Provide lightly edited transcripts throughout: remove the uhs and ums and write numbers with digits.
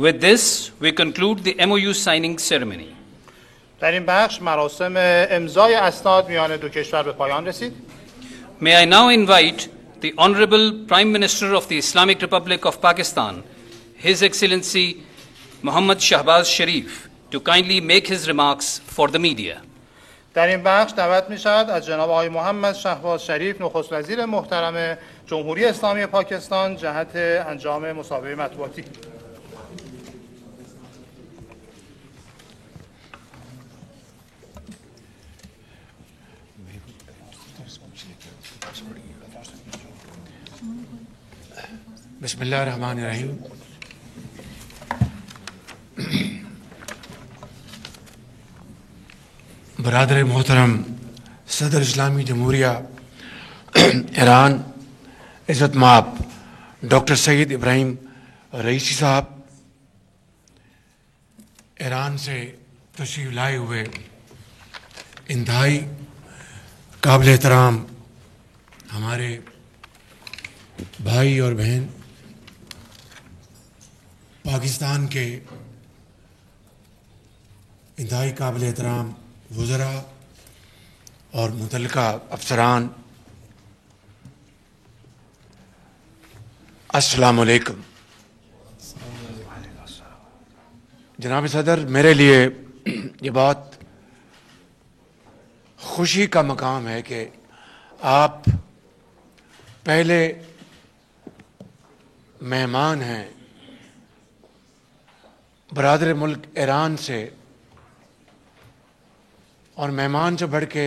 With this, we conclude the MOU signing ceremony. در این بخش مراسم امضای اسناد میان دو کشور به پایان رسید. May I now invite the Honorable Prime Minister of the Islamic Republic of Pakistan, His Excellency Muhammad Shahbaz Sharif, to kindly make his remarks for the media. در این بخش دعوت می شود از جناب آقای محمد شهباز شریف نخست وزیر محترم جمهوری اسلامی پاکستان جهت انجام مصاحبه مطبوعاتی. بسم اللہ الرحمن الرحیم. برادر محترم صدر اسلامی جمہوریہ ایران عزت مآب ڈاکٹر سید ابراہیم رئیسی صاحب، ایران سے تشریف لائے ہوئے انتہائی قابل احترام ہمارے بھائی اور بہن، پاکستان کے انتہائی قابل احترام وزراء اور متعلقہ افسران، السلام علیکم. جناب صدر، میرے لیے یہ بہت خوشی کا مقام ہے کہ آپ پہلے مہمان ہیں برادر ملک ایران سے، اور مہمان سے بڑھ کے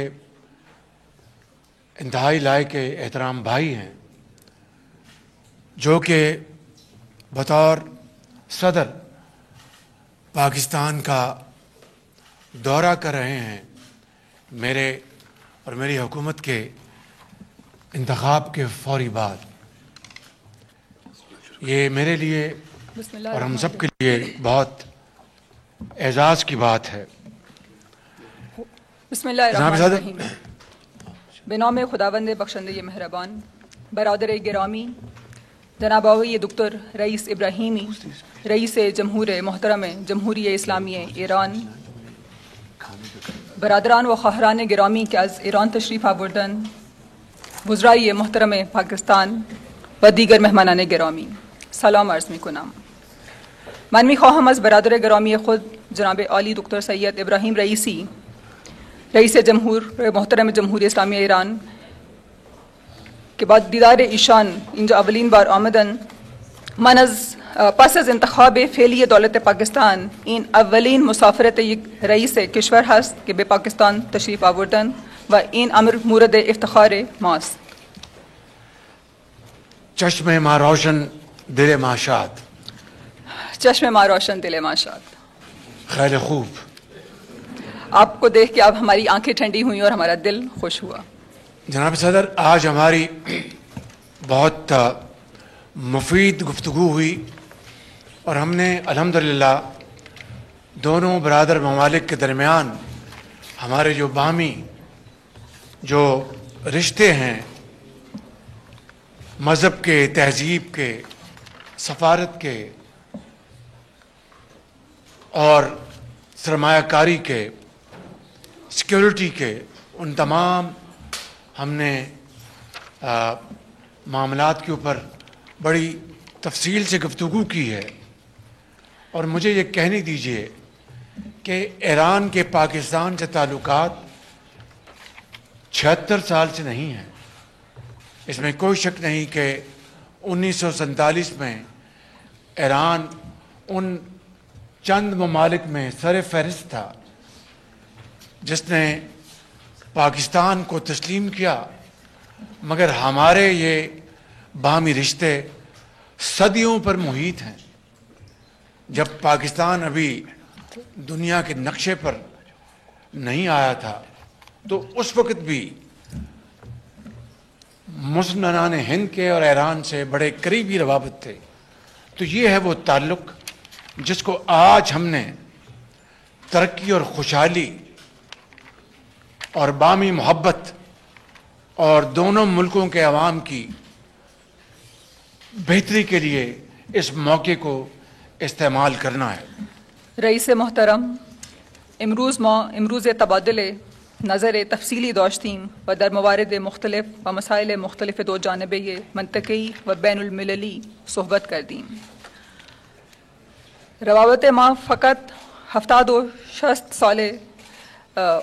انتہائی لائق احترام بھائی ہیں، جو کہ بطور صدر پاکستان کا دورہ کر رہے ہیں میرے اور میری حکومت کے انتخاب کے فوری بعد. یہ میرے لیے اور ہم سب کے لیے بہت اعزاز کی بات ہے. بسم اللہ الرحمن الرحیم. بنام خداوند بخشنده مہربان، برادر گرامی جناب آقای دکتر رئیس ابراهیمی، رئیس جمهور محترم جمهوری اسلامی ایران، برادران و خواهران گرامی که از ایران تشریف آوردن، وزرای محترم پاکستان و دیگر مهمانان گرامی، سلام عرض می کنم. من می خواهم از برادر گرامی خود جناب عالی دکتر سید ابراهیم رئیسی، رئیس جمهور محترم جمهوری اسلامی ایران که بعد دیدار ایشان اینجا اولین بار آمدن، من از پس از انتخاب فعلی دولت پاکستان این اولین مسافرت یک رئیس کشور هست که به پاکستان تشریف آوردن و این امر مورد افتخار ماست. چشم ما روشن دل ما شاد. چشم ما روشن دل ما شاد. خیلی خوب. آپ کو دیکھ کے اب ہماری آنکھیں ٹھنڈی ہوئیں اور ہمارا دل خوش ہوا. جناب صدر، آج ہماری بہت مفید گفتگو ہوئی اور ہم نے الحمدللہ دونوں برادر ممالک کے درمیان ہمارے جو باہمی جو رشتے ہیں، مذہب کے، تہذیب کے، سفارت کے اور سرمایہ کاری کے، سیکیورٹی کے، ان تمام ہم نے معاملات کے اوپر بڑی تفصیل سے گفتگو کی ہے. اور مجھے یہ کہنے دیجئے کہ ایران کے پاکستان سے تعلقات 76 سال سے نہیں ہیں. اس میں کوئی شک نہیں کہ 1947 میں ایران ان چند ممالک میں سر فہرست تھا جس نے پاکستان کو تسلیم کیا، مگر ہمارے یہ باہمی رشتے صدیوں پر محیط ہیں. جب پاکستان ابھی دنیا کے نقشے پر نہیں آیا تھا تو اس وقت بھی مسلمانان ہند کے اور ایران سے بڑے قریبی روابط تھے. تو یہ ہے وہ تعلق جس کو آج ہم نے ترقی اور خوشحالی اور باہمی محبت اور دونوں ملکوں کے عوام کی بہتری کے لیے اس موقع کو استعمال کرنا ہے. رئیس محترم، امروز تبادل نظر تفصیلی داشتیم و در موارد مختلف و مسائل مختلف دو جانبه منطقی و بین المللی صحبت کردیم. روابط ما فقط 70 سال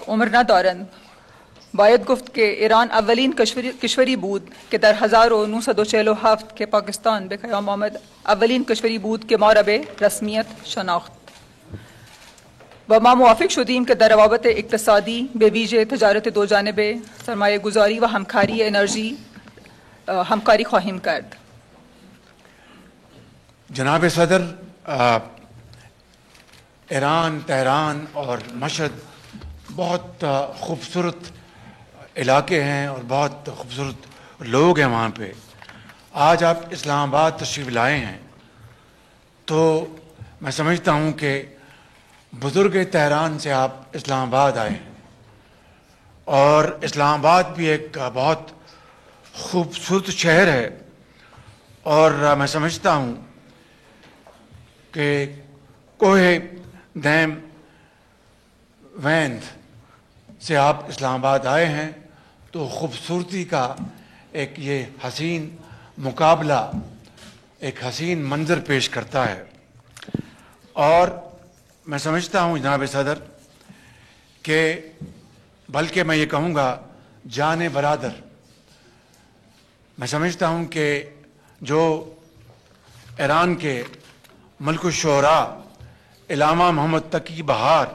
عمر ندارند. باید گفت که ایران اولین کشوری بود که در 1947 که پاکستان به قیام آمد اولین کشوری بود که ما را به رسمیت شناخت و ما موافق شدیم که در روابط اقتصادی به ویژه تجارت دو جانبه، سرمایه گذاری و همکاری انرژی همکاری خواهیم کرد. جناب صدر، ایران، تہران اور مشہد بہت خوبصورت علاقے ہیں اور بہت خوبصورت لوگ ہیں وہاں پہ. آج آپ اسلام آباد تشریف لائے ہیں تو میں سمجھتا ہوں کہ بزرگ تہران سے آپ اسلام آباد آئے ہیں، اور اسلام آباد بھی ایک بہت خوبصورت شہر ہے، اور میں سمجھتا ہوں کہ کوہ دیم ویند سے آپ اسلام آباد آئے ہیں تو خوبصورتی کا ایک یہ حسین مقابلہ، ایک حسین منظر پیش کرتا ہے. اور میں سمجھتا ہوں جناب صدر کہ بلکہ میں یہ کہوں گا جان برادر، میں سمجھتا ہوں کہ جو ایران کے ملک الشعراء علامہ محمد تقی بہار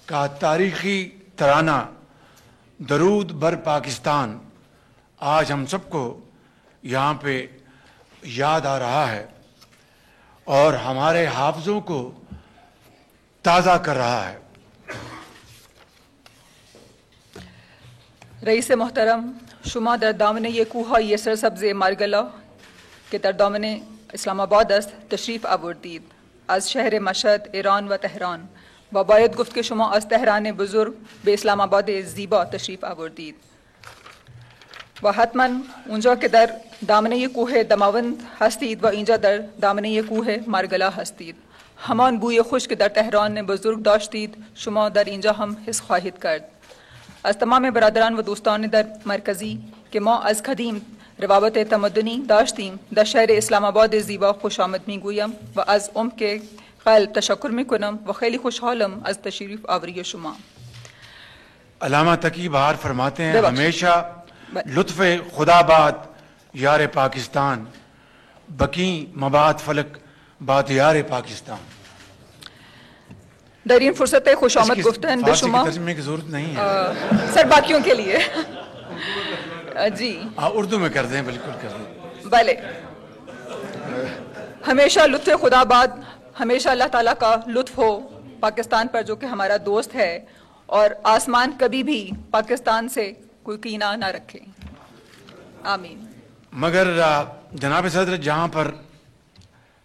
کا تاریخی ترانہ درود بر پاکستان آج ہم سب کو یہاں پہ یاد آ رہا ہے اور ہمارے حافظوں کو تازہ کر رہا ہے. رئیس محترم، شما در دامن یک کوههای سرسبز مارگلا که در دامن اسلام آباد است تشریف آوردید از شهر مشهد، ایران و تهران، و باید گفت که شما از تهران بزرگ به اسلام آباد زیبا تشریف آوردید و حتما اونجا که در دامنه کوه دماوند هستید و اینجا در دامنه کوه مارگلا هستید، همان بوی خوش که در تهران بزرگ داشتید شما در اینجا هم حس خواهید کرد. از تمام برادران و دوستان در مرکزی که ما از قدیم روابط تمدنی داشتیم در شهر اسلام آباد زیبا خوش آمد میگویم و از عمق قلب تشکر میکنم و خیلی خوشحالم از تشریف آوری شما. علامہ تقی بہار فرماتے ہیں ہمیشہ لطف خدا باد یار پاکستان، بقی مباد فلک باد یار پاکستان. در این فرصت خوش آمد گفتن به شما ترجمے کی ضرورت نہیں ہے سر باقیوں کے لیے جی اردو میں کر دیں، بالکل کر دیں. بھلے. ہمیشہ لطف خدا باد، ہمیشہ اللہ تعالیٰ کا لطف ہو پاکستان پر جو کہ ہمارا دوست ہے، اور آسمان کبھی بھی پاکستان سے کوئی کینہ نہ رکھے. آمین. مگر جناب صدر، جہاں پر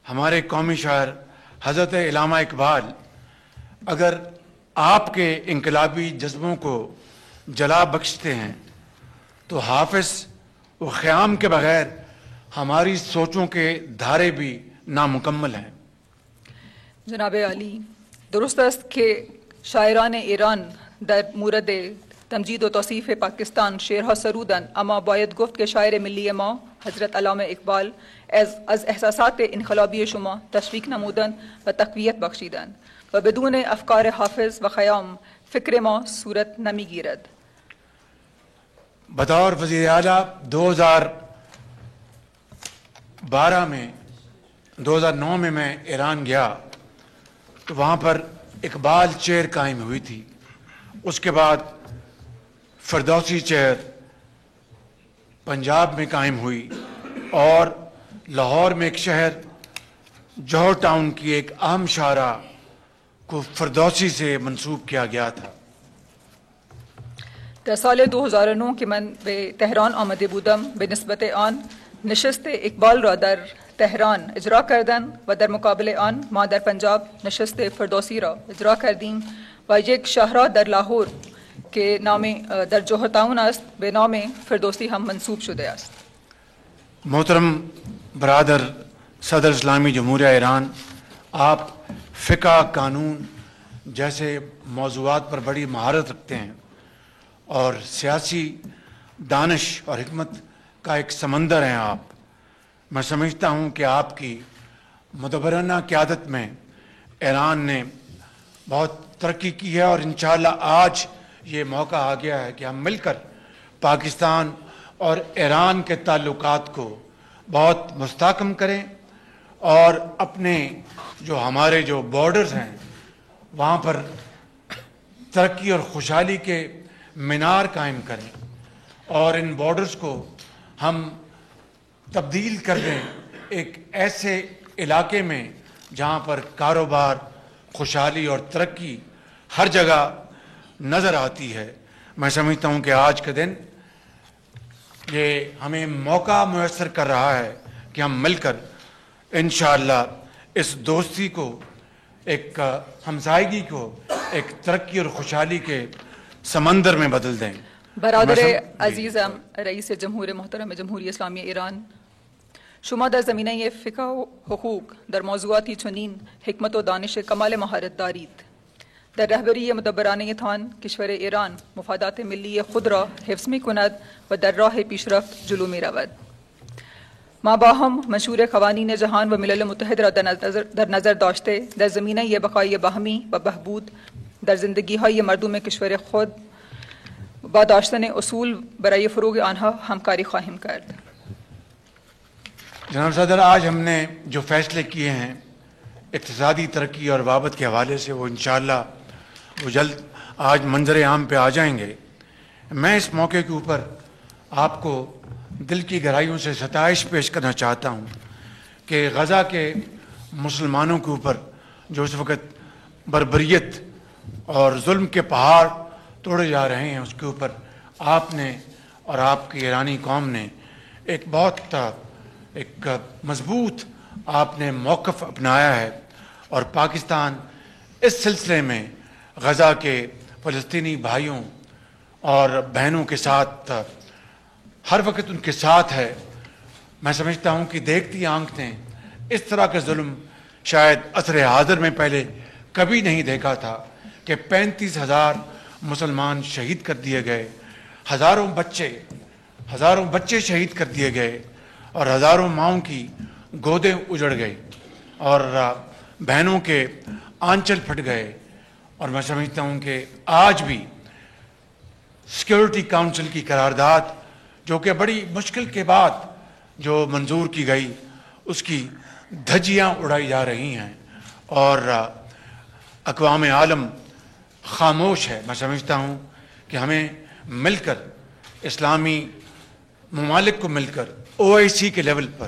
ہمارے قومی شاعر حضرت علامہ اقبال اگر آپ کے انقلابی جذبوں کو جلا بخشتے ہیں تو حافظ و خیام کے بغیر ہماری سوچوں کے دھارے بھی نامکمل ہیں. جناب عالی، درست است که شاعران ایران در مورد تمجید و توصیف پاکستان شعرها سرودند، اما باید گفت که شاعر ملی ما حضرت علامه اقبال از احساسات انقلابی شما تشویق نمودند و تقویت بخشیدند و بدون افکار حافظ و خیام فکر ما صورت نمیگیرد. بطور وزیر اعلیٰ 2009 میں ایران گیا تو وہاں پر اقبال چیئر قائم ہوئی تھی. اس کے بعد فردوسی چیئر پنجاب میں قائم ہوئی اور لاہور میں ایک شہر جوہر ٹاؤن کی ایک اہم شاعرہ کو فردوسی سے منسوب کیا گیا تھا. در سال 2009 که من به تهران آمده بودم به نسبت آن نشست اقبال را در تهران اجرا کردند و در مقابل آن ما در پنجاب نشست فردوسی را اجرا کردیم و یک شاهراه در لاهور که نام در جوهر ٹاؤن است به نام فردوسی هم منسوب شده است. محترم برادر صدر اسلامی جمہوریہ ایران آپ فقہ قانون جیسے موضوعات پر بڑی مہارت رکھتے ہیں اور سیاسی دانش اور حکمت کا ایک سمندر ہیں آپ. میں سمجھتا ہوں کہ آپ کی مدبرانہ قیادت میں ایران نے بہت ترقی کی ہے اور انشاءاللہ آج یہ موقع آ گیا ہے کہ ہم مل کر پاکستان اور ایران کے تعلقات کو بہت مستحکم کریں اور اپنے جو ہمارے جو بارڈرز ہیں وہاں پر ترقی اور خوشحالی کے مینار قائم کریں اور ان بارڈرز کو ہم تبدیل کر دیں ایک ایسے علاقے میں جہاں پر کاروبار، خوشحالی اور ترقی ہر جگہ نظر آتی ہے. میں سمجھتا ہوں کہ آج کا دن یہ ہمیں موقع میسر کر رہا ہے کہ ہم مل کر انشاءاللہ اس دوستی کو، ایک ہمسائیگی کو ایک ترقی اور خوشحالی کے سمندر میں بدل دیں. برادر عزیزم رئیس جمهور محترم جمهوری اسلامی ایران، شما در زمینه فقه و حقوق در موضوعاتی چنین حکمت و دانش کمال مهارت دارید. در رهبری مدبرانه تان کشور ایران مفادات ملی خود را حفظ می کند و در راه پیشرفت جلو می رود. ما با هم منشور قوانین جهان و ملل متحد را در نظر داشته در زمینه بقای باهمی و بهبود در زندگی های مردم کشور خود با داشتن اصول برای فروغ آنها همکاری خواهیم کرد. جناب صدر، آج ہم نے جو فیصلے کیے ہیں اقتصادی ترقی اور بابت کے حوالے سے وہ انشاءاللہ وہ جلد آج منظر عام پہ آ جائیں گے. میں اس موقع کے اوپر آپ کو دل کی گہرائیوں سے ستائش پیش کرنا چاہتا ہوں کہ غزہ کے مسلمانوں کے اوپر جو اس وقت بربریت اور ظلم کے پہاڑ توڑے جا رہے ہیں، اس کے اوپر آپ نے اور آپ کی ایرانی قوم نے ایک بہت ایک مضبوط آپ نے موقف اپنایا ہے اور پاکستان اس سلسلے میں غزہ کے فلسطینی بھائیوں اور بہنوں کے ساتھ ہر وقت ان کے ساتھ ہے. میں سمجھتا ہوں کہ دیکھتی آنکھ نے اس طرح کا ظلم شاید عصر حاضر میں پہلے کبھی نہیں دیکھا تھا کہ 35,000 مسلمان شہید کر دیے گئے، ہزاروں بچے شہید کر دیے گئے اور ہزاروں ماؤں کی گودیں اجڑ گئی اور بہنوں کے آنچل پھٹ گئے. اور میں سمجھتا ہوں کہ آج بھی سیکیورٹی کونسل کی قرارداد جو کہ بڑی مشکل کے بعد جو منظور کی گئی، اس کی دھجیاں اڑائی جا رہی ہیں اور اقوام عالم خاموش ہے. میں سمجھتا ہوں کہ ہمیں مل کر اسلامی ممالک کو مل کر OIC کے لیول پر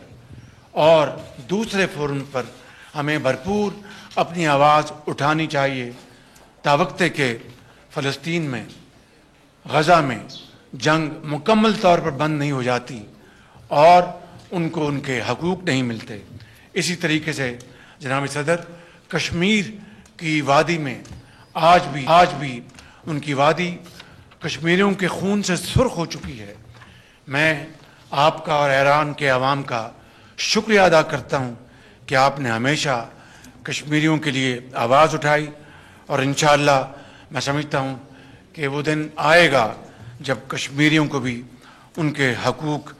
اور دوسرے فورم پر ہمیں بھرپور اپنی آواز اٹھانی چاہیے. تاوقتے کہ فلسطین میں، غزہ میں جنگ مکمل طور پر بند نہیں ہو جاتی اور ان کو ان کے حقوق نہیں ملتے. اسی طریقے سے جناب صدر، کشمیر کی وادی میں آج بھی ان کی وادی کشمیریوں کے خون سے سرخ ہو چکی ہے. میں آپ کا اور ایران کے عوام کا شکریہ ادا کرتا ہوں کہ آپ نے ہمیشہ کشمیریوں کے لیے آواز اٹھائی اور انشاءاللہ میں سمجھتا ہوں کہ وہ دن آئے گا جب کشمیریوں کو بھی ان کے حقوق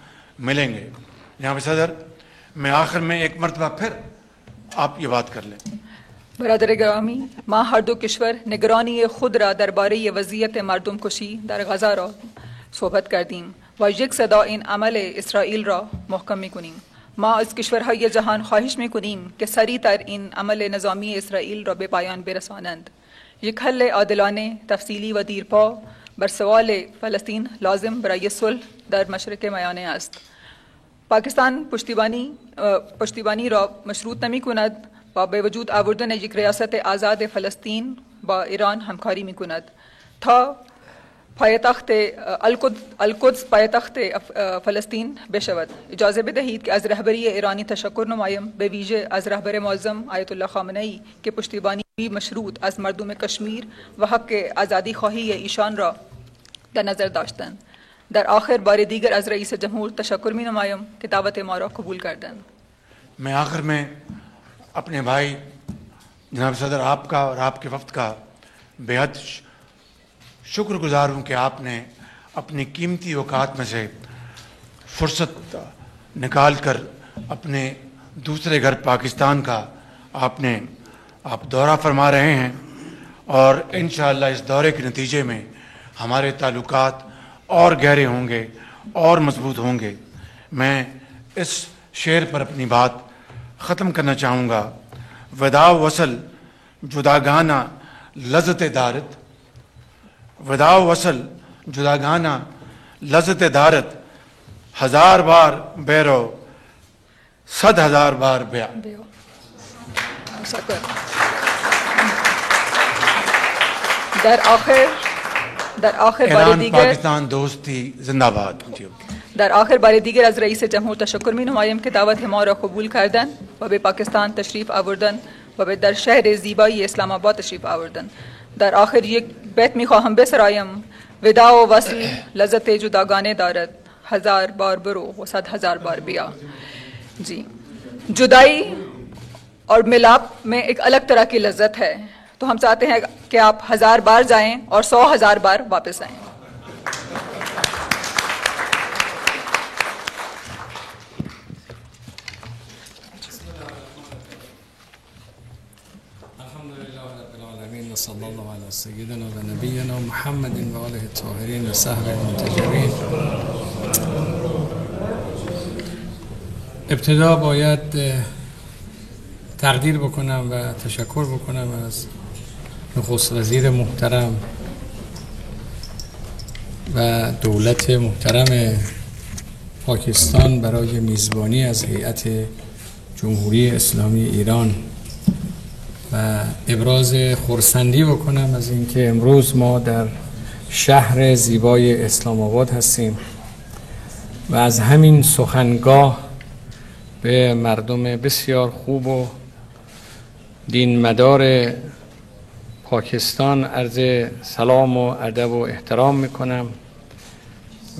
ملیں گے. جناب صدر، میں آخر میں ایک مرتبہ پھر آپ یہ بات کر لیں. برادر گرامی، ما هر دو کشور نگرانی خود را درباره وضعیت مردم کشی در غزه را صحبت کردیم و یک صدا این عمل اسرائیل را محکم می‌کنیم. ما از کشورهای جهان خواهش می‌کنیم که سریعتر این عمل نظامی اسرائیل را به پایان برسانند. یک حل عادلانه، تفصیلی و دیرپا بر سوال فلسطین لازم برای صلح در مشرق میانه است. پاکستان پشتیبانی را مشروط نمی کند و به وجود آوردن یک ریاست آزاد فلسطین با ایران همکاری می کند تا پایتخت القدس پایتخت فلسطین بشود. اجازه بدهید که از رهبری ایرانی تشکر نمایم، به ویژه از رهبر معظم آیت الله خامنه ای که پشتیبانی مشروط از مردم کشمیر و حق آزادی خواهی ایشان را در نظر داشتند. در آخر بار دیگر از رئیس جمهور تشکر می نمایم که دعوت ما را قبول کردند. میں آخر میں اپنے بھائی جناب صدر آپ کا اور آپ کے وفد کا بے حد شکر گزار ہوں کہ آپ نے اپنی قیمتی اوقات میں سے فرصت نکال کر اپنے دوسرے گھر پاکستان کا آپ دورہ فرما رہے ہیں، اور انشاءاللہ اس دورے کے نتیجے میں ہمارے تعلقات اور گہرے ہوں گے اور مضبوط ہوں گے۔ میں اس شعر پر اپنی بات ختم کرنا چاہوں گا۔ وداع وصل جداگانہ لذت دارت، وداع وصل جداگانہ لذت دارت، ہزار بار بیرو صد ہزار بار بیا۔ در آخر بار ایران دیگر پاکستان دوستی زندہ باد۔ در آخر بار دیگر از رئیس جمهور تشکر می نمایم که دعوت ما را قبول کردن و به پاکستان تشریف آوردن و به در شهر زیبایی اسلام آباد تشریف آوردن. در آخر یک بیت می خواهم بسرایم: وداع و وصل لذت جداگانه دارد، ہزار بار برو و صد ہزار بار بیا۔ جی، جدائی اور ملاپ میں ایک الگ طرح کی لذت ہے، تو ہم چاہتے ہیں کہ آپ 1000 بار جائیں اور 100,000 بار واپس آئیں۔ صلی اللہ علیہ سیدنا و نبینا محمد و آلہ الطاہرین و صحبہ المنتجبین۔ ابتدا باید تقدیر بکنم و تشکر بکنم از نخست وزیر محترم و دولت محترم پاکستان برای میزبانی از هیئت جمهوری اسلامی ایران و ابراز خرسندی بکنم از اینکه امروز ما در شهر زیبای اسلام آباد هستیم و از همین سخنگاه به مردم بسیار خوب و دین مدار پاکستان عرض سلام و ادب و احترام میکنم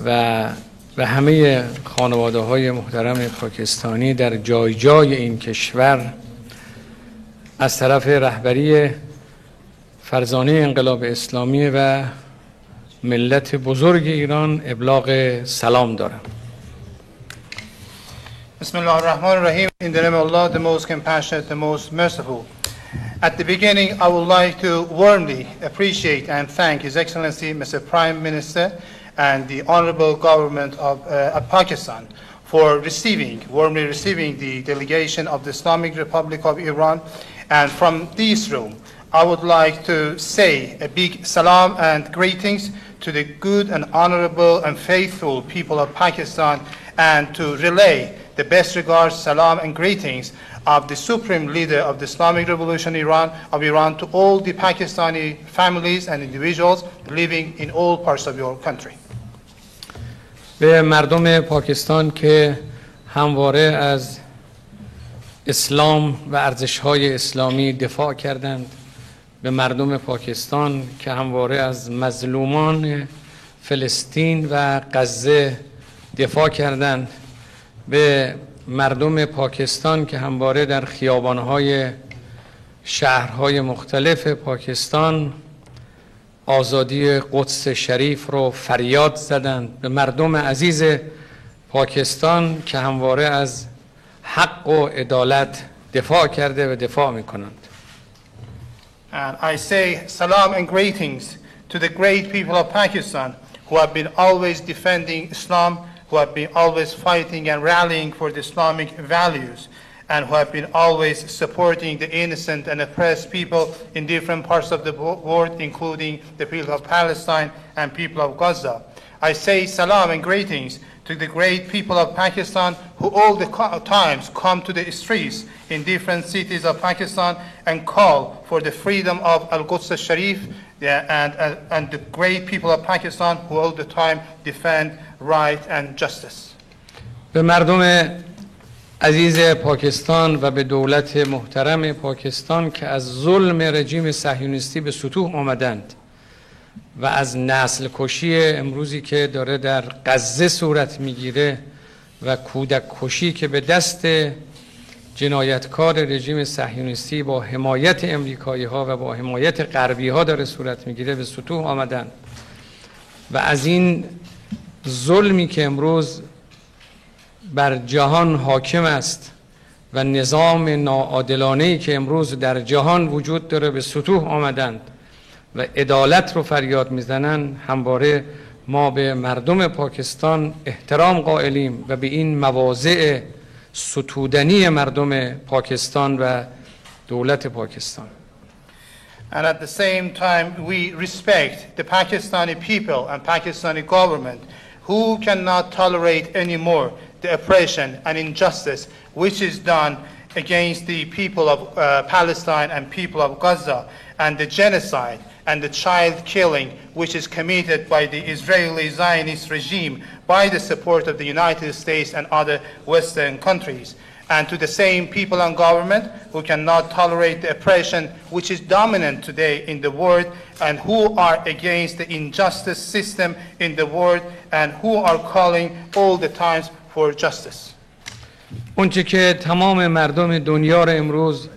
و به همه خانواده های محترم پاکستانی در جای جای این کشور از طرف رهبری فرزانه انقلاب اسلامی و ملت بزرگ ایران ابلاغ سلام دارم. Bismillah ar-Rahman ar-Rahim. In the name of Allah, the most compassionate, the most merciful. At the beginning, I would like to warmly appreciate and thank His Excellency, Mr. Prime Minister, and the Honorable Government of Pakistan for warmly receiving the delegation of the Islamic Republic of Iran. And from this room, I would like to say a big salam and greetings to the good and honorable and faithful people of Pakistan, and to relay the best regards, salam and greetings of the Supreme Leader of the Islamic Revolution of Iran to all the Pakistani families and individuals living in all parts of your country. به مردم پاکستان که همواره از اسلام و ارزش‌های اسلامی دفاع کردند، به مردم پاکستان که همواره از مظلومان فلسطین و غزه دفاع کردند، به مردم پاکستان که همواره در خیابان‌های شهرهای مختلف پاکستان آزادی قدس شریف رو فریاد زدند، به مردم عزیز پاکستان که همواره از حق و عدالت دفاع کرده و دفاع می‌کنند. And I say salam and greetings to the great people of Pakistan who have been always defending Islam, who have been always fighting and rallying for the Islamic values, and who have been always supporting the innocent and oppressed people in different parts of the world, including the people of Palestine and people of Gaza. I say salam and greetings to the great people of Pakistan who all the times come to the streets in different cities of Pakistan and call for the freedom of Al-Quds Sharif, and the great people of Pakistan who all the time defend right and justice. به مردم عزیز پاکستان و به دولت محترم پاکستان که از ظلم رژیم صهیونیستی به سطوح آمدند و از نسل کشی امروزی که داره در غزه صورت میگیره و کودک کشی که به دست جنایتکار رژیم صهیونیستی با حمایت امریکایی ها و با حمایت غربی ها داره صورت میگیره به سطوح آمدن و از این ظلمی که امروز بر جهان حاکم است و نظام ناعادلانه‌ای که امروز در جهان وجود داره به سطوح آمدند و عدالت رو فریاد میزنن. همواره ما به مردم پاکستان احترام قائلیم و به این مواضع ستودنی مردم پاکستان و دولت Pakistan. And at the same time, we respect the Pakistani people and Pakistani government who cannot tolerate anymore the oppression and injustice which is done against the people of Palestine and people of Gaza, and the genocide and the child killing which is committed by the Israeli Zionist regime by the support of the United States and other Western countries. And to the same people and government who cannot tolerate the oppression which is dominant today in the world, and who are against the injustice system in the world, and who are calling all the times for justice. اونچه که تمام مردم دنیا را امروز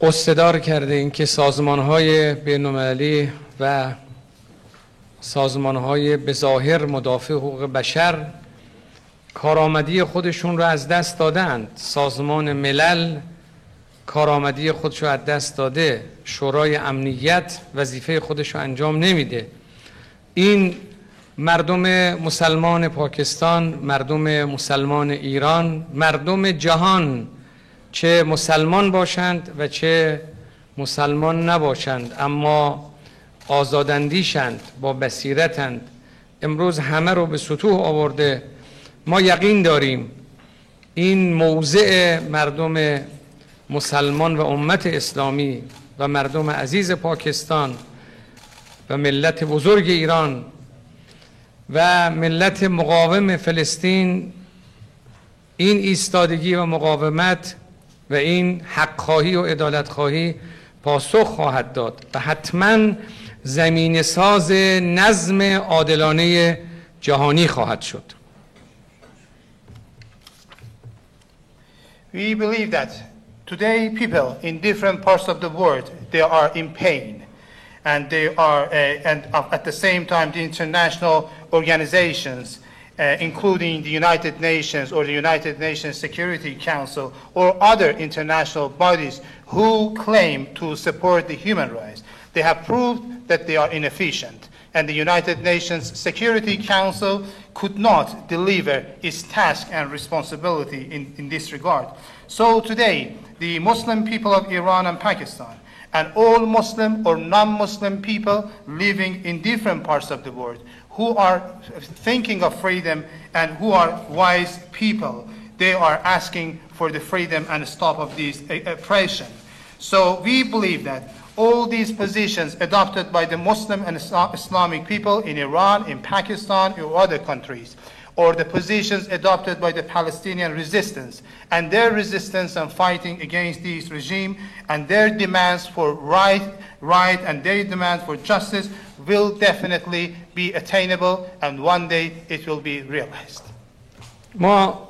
قصه‌دار کرده N که سازمان‌های بین‌المللی و سازمان‌های به ظاهر مدافع حقوق بشر کارآمدی خودشون رو از دست دادند. سازمان ملل کارآمدی خودش رو از دست داده. شورای امنیت وظیفه خودش رو انجام نمیده. این مردم مسلمان پاکستان، مردم مسلمان ایران، مردم جهان، چه مسلمان باشند و چه مسلمان نباشند، اما آزاداندیشند، با بصیرتند، امروز همه رو به سطوح آورده. ما یقین داریم این موضع مردم مسلمان و امت اسلامی و مردم عزیز پاکستان و ملت بزرگ ایران و ملت مقاوم فلسطین، این ایستادگی و مقاومت و این حق‌خواهی و عدالت‌خواهی پاسخ خواهد داد و حتما زمین ساز نظم عادلانه جهانی خواهد شد. We believe that today people in different parts of the world, they are in pain, and they are, and at the same time the international organizations, including the United Nations or the United Nations Security Council or other international bodies who claim to support the human rights, they have proved that they are inefficient. And the United Nations Security Council could not deliver its task and responsibility in this regard. So today, the Muslim people of Iran and Pakistan, and all Muslim or non-Muslim people living in different parts of the world, who are thinking of freedom and who are wise people, they are asking for the freedom and stop of this oppression. So we believe that all these positions adopted by the Muslim and Islamic people in Iran, in Pakistan, or other countries, or the positions adopted by the Palestinian resistance, and their resistance and fighting against this regime, and their demands for right and their demands for justice will definitely be attainable, and one day it will be realized. ما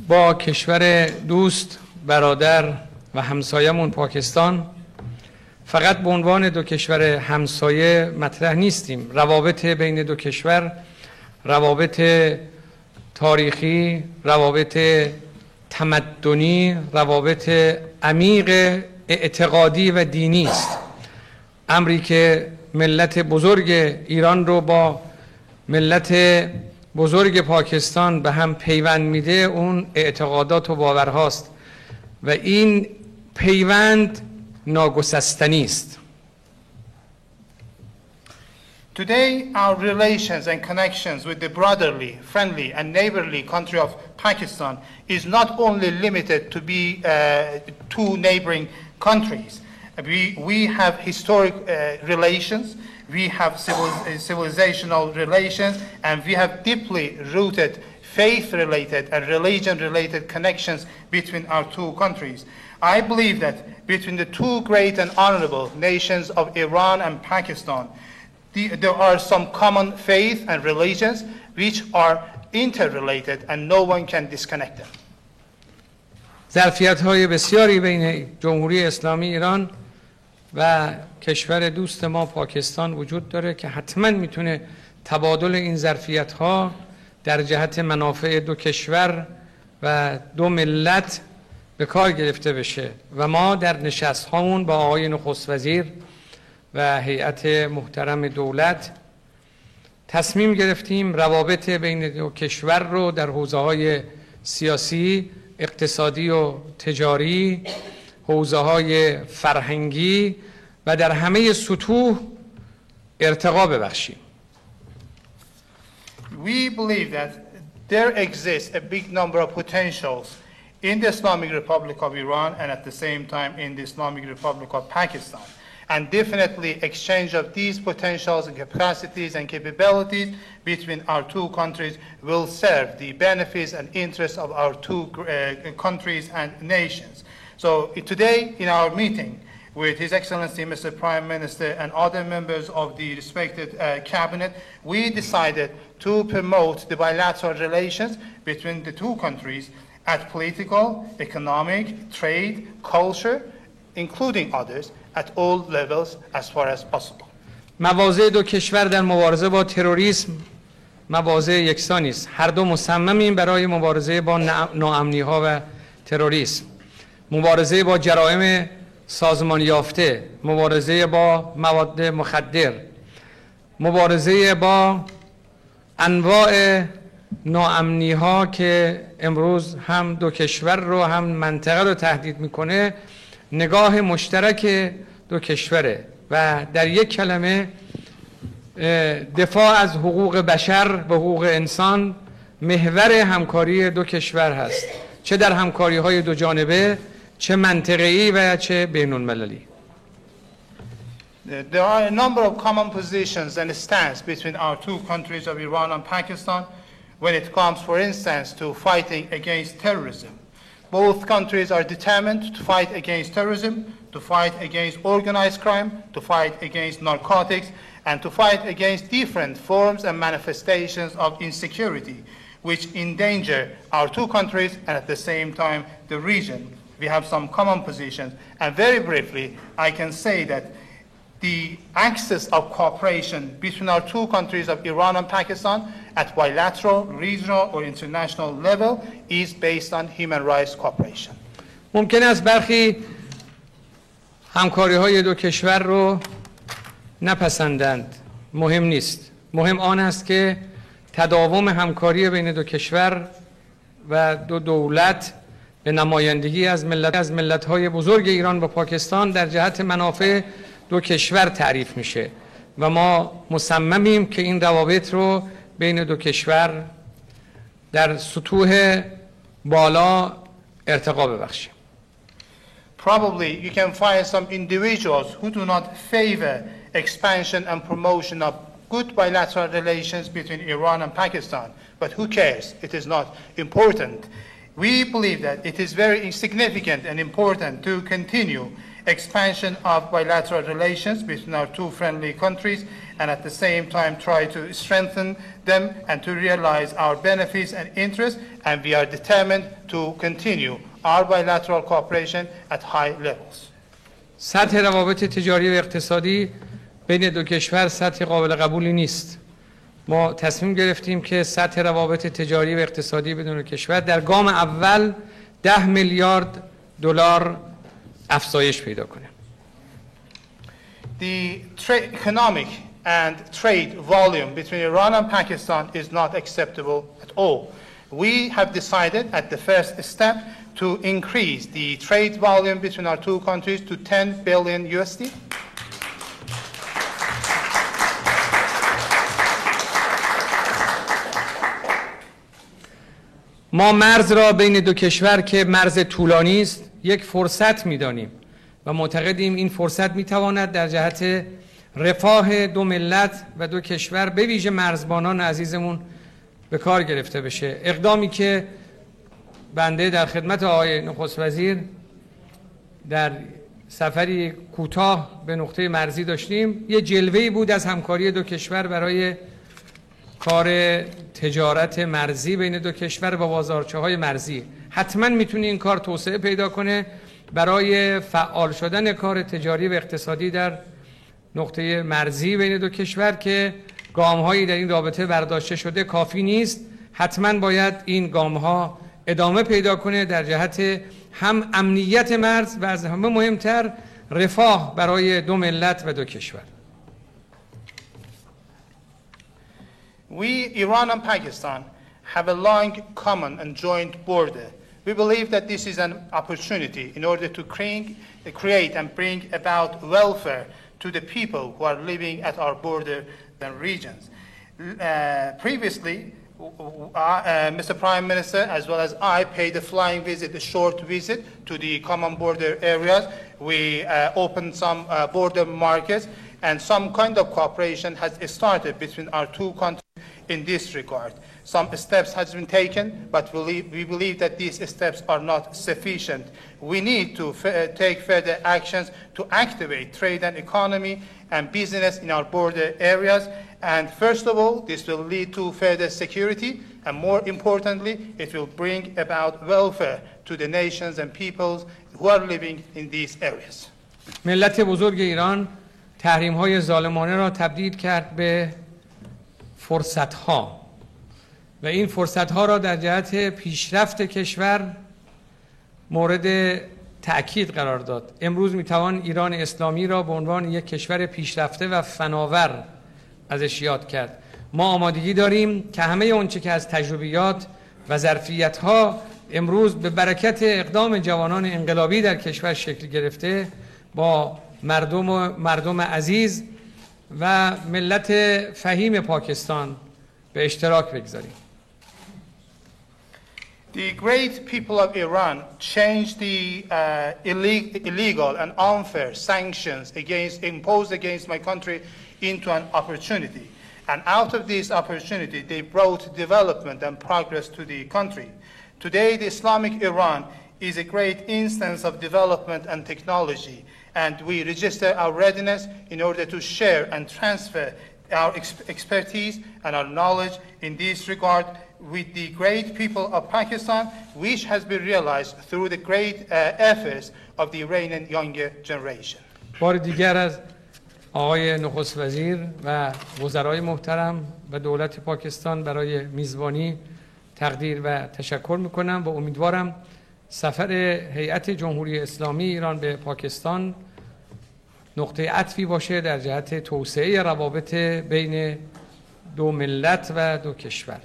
با کشور دوست، برادر و همسایمون پاکستان فقط به عنوان دو کشور همسایه مطرح نیستیم. روابط بین دو کشور روابط تاریخی، روابط تمدنی، روابط عمیق اعتقادی و دینی است. امری که ملت بزرگ ایران رو با ملت بزرگ پاکستان به هم پیوند میده اون اعتقادات و باورهاست و این پیوند ناگسستنی است. Today, our relations and connections with the brotherly, friendly, and neighborly country of Pakistan is not only limited to be two neighboring countries. We have historic relations, we have civilizational relations, and we have deeply rooted faith-related and religion-related connections between our two countries. I believe that between the two great and honorable nations of Iran and Pakistan, there are some common faith and religions which are interrelated and no one can disconnect them. ظرفیت‌های بسیاری بین جمهوری اسلامی ایران و کشور دوست ما پاکستان وجود داره که حتما میتونه تبادل N ظرفیت‌ها در جهت منافع دو کشور و دو ملت به کار گرفته بشه و ما در نشست‌هامون با آقای نخست وزیر و هیئت محترم دولت تصمیم گرفتیم روابط بین دو کشور رو در حوزه‌های سیاسی، اقتصادی و تجاری، حوزه‌های فرهنگی و در همه سطوح ارتقا ببخشیم. We believe that there exists a big number of potentials in the Islamic Republic of Iran and at the same time in the Islamic Republic of Pakistan. And definitely exchange of these potentials and capacities and capabilities between our two countries will serve the benefits and interests of our two countries and nations. So today in our meeting with His Excellency Mr. Prime Minister and other members of the respected cabinet, we decided to promote the bilateral relations between the two countries at political, economic, trade, culture, including others, at all levels as far as possible. مواضع دو کشور در مبارزه با تروریسم مواضع یکسانی است. هر دو مصممیم برای مبارزه با ناامنی‌ها و تروریسم، مبارزه با جرائم سازمان یافته، مبارزه با مواد مخدر، مبارزه با انواع ناامنی‌ها که امروز هم دو کشور رو هم منطقه رو تهدید میکنه. نگاه مشترک دو کشوره و در یک کلمه دفاع از حقوق بشر و حقوق انسان محور همکاری دو کشور هست، چه در همکاری‌های دو جانبه، چه منطقه‌ای و چه بین‌المللی. There are a number of common positions and stance between our two countries of Iran and Pakistan when it comes, for instance, to fighting against terrorism. Both countries are determined to fight against terrorism, to fight against organized crime, to fight against narcotics, and to fight against different forms and manifestations of insecurity which endanger our two countries and at the same time the region. We have some common positions, and very briefly I can say that the axis of cooperation between our two countries of Iran and Pakistan at bilateral, regional or international level is based on human rights cooperation. ممکن است برخی همکاری‌های دو کشور رو نپسندند. مهم نیست. مهم آن است که تداوم همکاری بین دو کشور و دو دولت به نمایندگی از ملت‌های بزرگ ایران و پاکستان در جهت منافع دو کشور تعریف میشه و ما مصممیم که این روابط رو بین دو کشور در سطوح بالا ارتقا ببخشیم. Probably you can find some individuals who do not favor expansion and promotion of good bilateral relations between Iran and Pakistan, but who cares? It is not important. We believe that it is very significant and important to continue expansion of bilateral relations between our two friendly countries and at the same time try to strengthen them and to realize our benefits and interests, and we are determined to continue our bilateral cooperation at high levels. سطح روابط تجاری و اقتصادی بین دو کشور سطح قابل قبولی نیست. ما تصمیم گرفتیم که سطح روابط تجاری و اقتصادی بین دو کشور در گام اول 10 میلیارد دلار افزایش پیدا کنه. The economic and trade volume between Iran and Pakistan is not acceptable at all. We have decided at the first step to increase the trade volume between our two countries to 10 billion USD. ما مرز را بین دو کشور که مرز طولانی است یک فرصت می‌دانیم و معتقدیم N فرصت می‌تواند در جهت رفاه دو ملت و دو کشور به ویژه مرزبانان عزیزمون به کار گرفته بشه. اقدامی که بنده در خدمت آقای نخست وزیر در سفری کوتاه به نقطه مرزی داشتیم یه جلوه‌ای بود از همکاری دو کشور برای کار تجارت مرزی بین دو کشور با بازارچه های مرزی. حتما میتونه این کار توسعه پیدا کنه برای فعال شدن کار تجاری و اقتصادی در نقطه مرزی بین دو کشور که گام هایی در این رابطه برداشته شده کافی نیست. حتما باید این گام ها ادامه پیدا کنه در جهت هم امنیت مرز و از همه مهمتر رفاه برای دو ملت و دو کشور. We, Iran and Pakistan, have a long common and joint border. We believe that this is an opportunity in order to create and bring about welfare to the people who are living at our border and regions. Previously, Mr. Prime Minister, as well as I, paid a flying visit, a short visit to the common border areas. We opened some border markets, and some kind of cooperation has started between our two countries in this regard. Some steps has been taken, but we believe that these steps are not sufficient. We need to take further actions to activate trade and economy and business in our border areas. And first of all, this will lead to further security, and more importantly, it will bring about welfare to the nations and peoples who are living in these areas. ملت بزرگ ایران تحریم‌های ظالمانه را تبدیل کرد به فرصت‌ها و N فرصت‌ها را در جهت پیشرفت کشور مورد تأکید قرار داد. امروز می‌توان ایران اسلامی را به عنوان یک کشور پیشرفته و فناور ازش یاد کرد. ما آمادگی داریم که همه آنچه که از تجربیات و ظرفیت‌ها امروز به برکت اقدام جوانان انقلابی در کشور شکل گرفته با مردم عزیز و ملت فهیم پاکستان به اشتراک بگذاریم. The great people of Iran changed the illegal and unfair sanctions imposed against my country into an opportunity. And out of this opportunity, they brought development and progress to the country. Today, the Islamic Iran is a great instance of development and technology, and we register our readiness in order to share and transfer our expertise and our knowledge in this regard with the great people of Pakistan, which has been realized through the great efforts of the Iranian younger generation. بار دیگر از آقای نخست وزیر و وزرای محترم و دولت پاکستان برای میزبانی تقدیر و تشکر میکنم و امیدوارم سفر هیئت جمهوری اسلامی ایران به پاکستان نقطه عطفی باشه در جهت توسعه روابط بین دو ملت و دو کشور.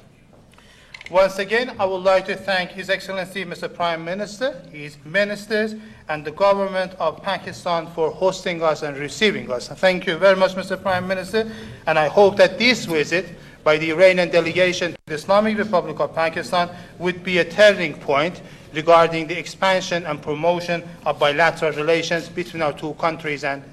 Once again, I would like to thank His Excellency Mr. Prime Minister, his ministers, and the government of Pakistan for hosting us and receiving us. Thank you very much, Mr. Prime Minister, and I hope that this visit by the Iranian delegation to the Islamic Republic of Pakistan would be a turning point regarding the expansion and promotion of bilateral relations between our two countries and